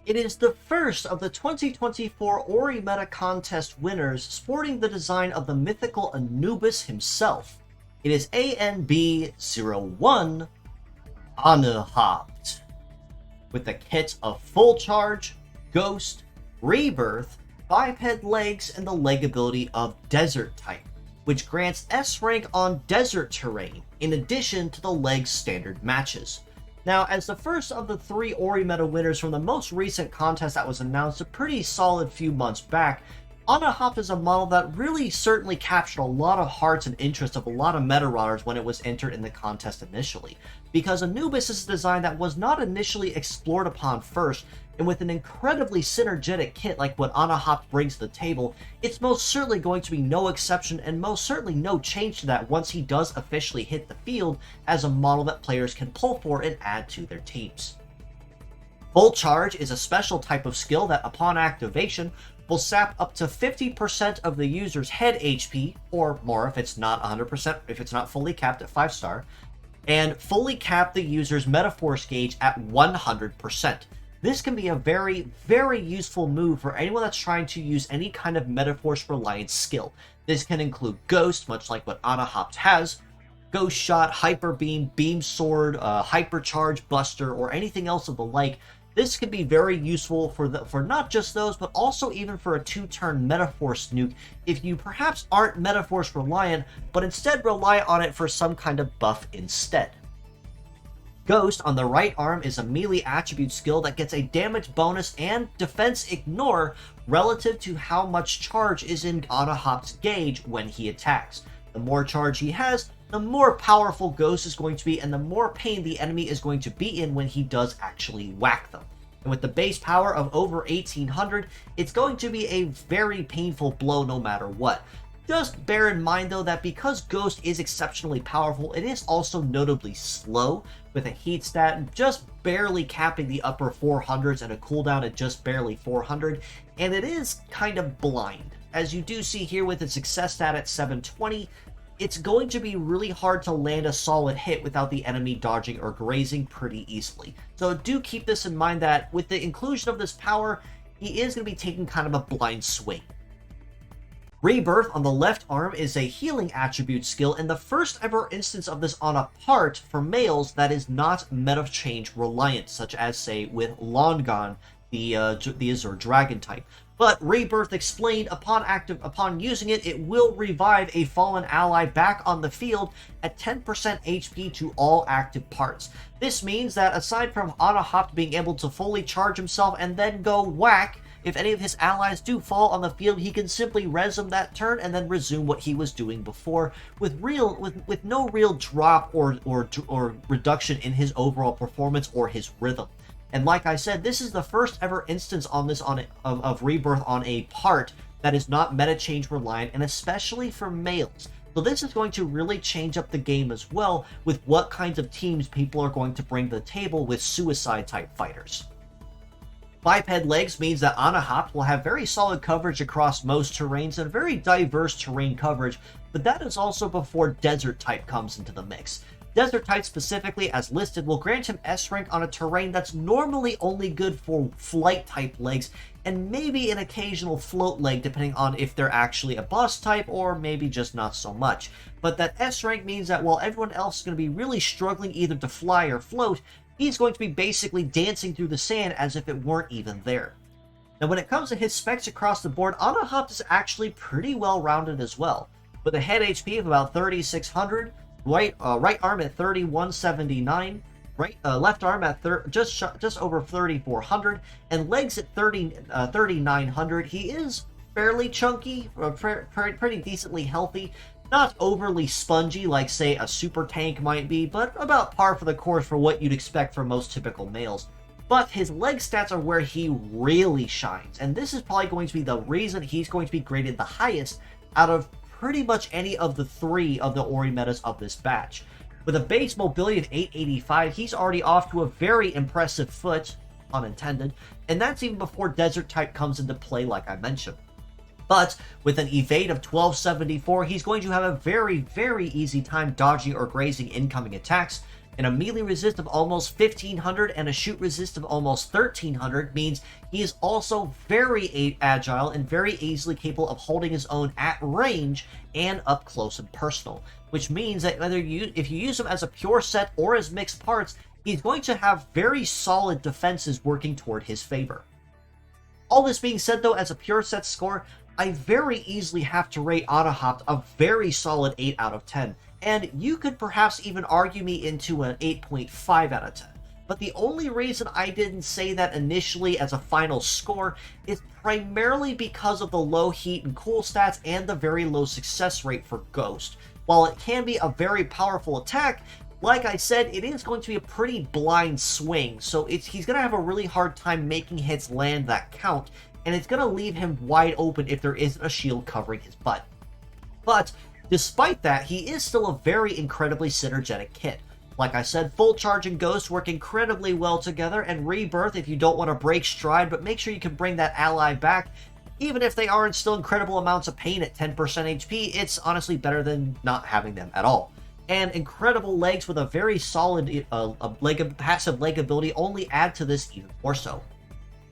It is the first of the 2024 Orimeda contest winners sporting the design of the mythical Anubis himself. It is ANB01 Anuhapt, with a kit of Full Charge, Ghost, Rebirth, biped legs, and the leg ability of Desert type, which grants S rank on desert terrain, in addition to the leg's standard matches. Now, as the first of the 3 Orimeda winners from the most recent contest that was announced a pretty solid few months back, Anuhapt is a model that really certainly captured a lot of hearts and interest of a lot of meta-rotters when it was entered in the contest initially, because Anubis is a design that was not initially explored upon first, and with an incredibly synergetic kit like what Anuhapt brings to the table, it's most certainly going to be no exception and most certainly no change to that once he does officially hit the field as a model that players can pull for and add to their teams. Full Charge is a special type of skill that upon activation will sap up to 50% of the user's head HP, or more if it's not 100%, if it's not fully capped at 5-star, and fully cap the user's Metaforce gauge at 100%. This can be a very, very useful move for anyone that's trying to use any kind of Metaforce reliant skill. This can include Ghost, much like what Anuhapt has, Ghost Shot, Hyper Beam, Beam Sword, Hypercharge, Buster, or anything else of the like. This could be very useful for not just those, but also even for a 2-turn Metaforce nuke if you perhaps aren't Metaforce reliant, but instead rely on it for some kind of buff instead. Ghost on the right arm is a melee attribute skill that gets a damage bonus and defense ignore relative to how much charge is in Anuhapt's gauge when he attacks. The more charge he has, the more powerful Ghost is going to be, and the more pain the enemy is going to be in when he does actually whack them. And with the base power of over 1800, it's going to be a very painful blow no matter what. Just bear in mind though that because Ghost is exceptionally powerful, it is also notably slow, with a heat stat just barely capping the upper 400s and a cooldown at just barely 400, and it is kind of blind. As you do see here with its success stat at 720, it's going to be really hard to land a solid hit without the enemy dodging or grazing pretty easily. So do keep this in mind that with the inclusion of this power, he is going to be taking kind of a blind swing. Rebirth on the left arm is a healing attribute skill, and the first ever instance of this on a part for males that is not meta change reliant, such as say with Longon, the Azure Dragon type. But Rebirth explained upon using it, it will revive a fallen ally back on the field at 10% HP to all active parts. This means that aside from Anuhapt being able to fully charge himself and then go whack, if any of his allies do fall on the field, he can simply res them that turn and then resume what he was doing before, with no real drop or reduction in his overall performance or his rhythm. And like I said, this is the first ever instance on this of Rebirth on a part that is not meta change reliant, and especially for males. So this is going to really change up the game as well with what kinds of teams people are going to bring to the table with suicide type fighters. Biped legs means that Anuhapt will have very solid coverage across most terrains and very diverse terrain coverage, but that is also before Desert type comes into the mix. Desert type specifically, as listed, will grant him S rank on a terrain that's normally only good for flight type legs, and maybe an occasional float leg depending on if they're actually a boss type or maybe just not so much. But that S rank means that while everyone else is going to be really struggling either to fly or float, he's going to be basically dancing through the sand as if it weren't even there. Now when it comes to his specs across the board, Anuhapt is actually pretty well rounded as well, with a head HP of about 3600, right arm at 3179, left arm at just over 3400, and legs at 3900. He is fairly chunky, pretty decently healthy. Not overly spongy like, say, a super tank might be, but about par for the course for what you'd expect from most typical males. But his leg stats are where he really shines, and this is probably going to be the reason he's going to be graded the highest out of pretty much any of the 3 of the Orimedas of this batch. With a base mobility of 885, he's already off to a very impressive foot, pun intended, and that's even before Desert type comes into play like I mentioned. But with an evade of 1274, he's going to have a very, very easy time dodging or grazing incoming attacks, And a melee resist of almost 1500 and a shoot resist of almost 1300 means he is also very agile and very easily capable of holding his own at range and up close and personal. Which means that if you use him as a pure set or as mixed parts, he's going to have very solid defenses working toward his favor. All this being said though, as a pure set score, I very easily have to rate Anuhapt a very solid 8 out of 10. And you could perhaps even argue me into an 8.5 out of 10. But the only reason I didn't say that initially as a final score is primarily because of the low heat and cool stats and the very low success rate for Ghost. While it can be a very powerful attack, like I said, it is going to be a pretty blind swing, so he's going to have a really hard time making hits land that count, and it's going to leave him wide open if there isn't a shield covering his butt. But despite that, he is still a very incredibly synergetic kit. Like I said, Full Charge and Ghost work incredibly well together, and Rebirth if you don't want to break stride, but make sure you can bring that ally back. Even if they are in still incredible amounts of pain at 10% HP, it's honestly better than not having them at all. And incredible legs with a very solid passive leg ability only add to this even more so.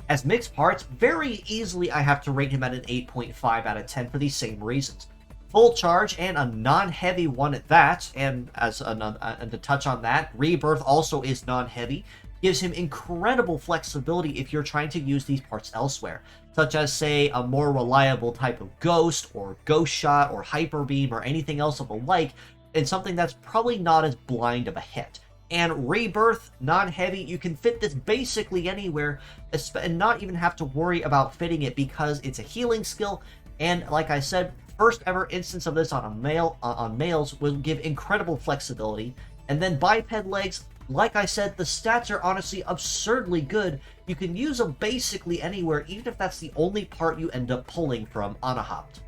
As mixed parts, very easily I have to rate him at an 8.5 out of 10 for these same reasons. Full Charge and a non-heavy one at that, and and to touch on that, Rebirth also is non-heavy, gives him incredible flexibility if you're trying to use these parts elsewhere, such as, say, a more reliable type of Ghost, or Ghost Shot, or Hyper Beam, or anything else of the like, and something that's probably not as blind of a hit. And Rebirth, non-heavy, you can fit this basically anywhere, and not even have to worry about fitting it because it's a healing skill, and like I said, first ever instance of this on males will give incredible flexibility. And then biped legs, like I said, the stats are honestly absurdly good. You can use them basically anywhere, even if that's the only part you end up pulling from Anuhapt.